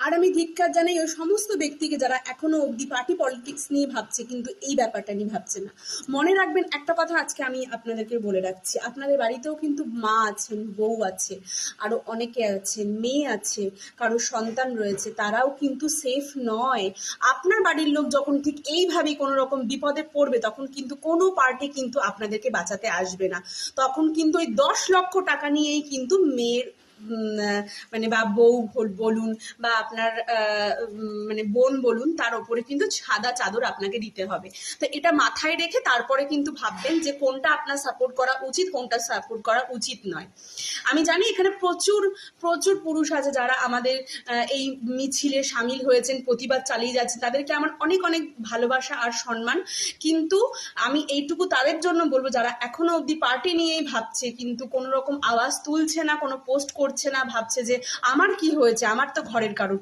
আর আমি ধিক্কার জানাই ওই সমস্ত ব্যক্তিকে যারা এখনো অবধি পার্টি পলিটিক্স নিয়ে ভাবছে কিন্তু এই ব্যাপারটা নিয়ে ভাবছে না। মনে রাখবেন একটা কথা আজকে আমি আপনাদেরকে বলে রাখছি, আপনাদের বাড়িতেও কিন্তু মা আছেন, বউ আছে, আরও অনেকে আছে, মেয়ে আছে, কারো সন্তান রয়েছে, তারাও কিন্তু সেফ নয়। আপনার বাড়ির লোক যখন ঠিক এইভাবেই কোনো রকম বিপদে পড়বে তখন কিন্তু কোনো পার্টি কিন্তু আপনাদেরকে বাঁচাতে আসবে না। তখন কিন্তু ওই 10 লক্ষ টাকা নিয়েই কিন্তু মেয়ের মানে বা বউ বলুন বা আপনার মানে বোন বলুন, তার ওপরে কিন্তু সাদা চাদর আপনাকে দিতে হবে। তো এটা মাথায় রেখে তারপরে কিন্তু ভাববেন যে কোনটা আপনার সাপোর্ট করা উচিত, কোনটা সাপোর্ট করা উচিত নয়। আমি জানি এখানে প্রচুর প্রচুর পুরুষ আছে যারা আমাদের এই মিছিলে সামিল হয়েছেন, প্রতিবাদ চালিয়ে যাচ্ছেন, তাদেরকে আমার অনেক অনেক ভালোবাসা আর সম্মান। কিন্তু আমি এইটুকু তাদের জন্য বলবো যারা এখনো অবধি পার্টি নিয়েই ভাবছে কিন্তু কোনো রকম আওয়াজ তুলছে না, কোনো পোস্ট করছে না, ভাবছে যে আমার কি হয়েছে, আমার তো ঘরের কারো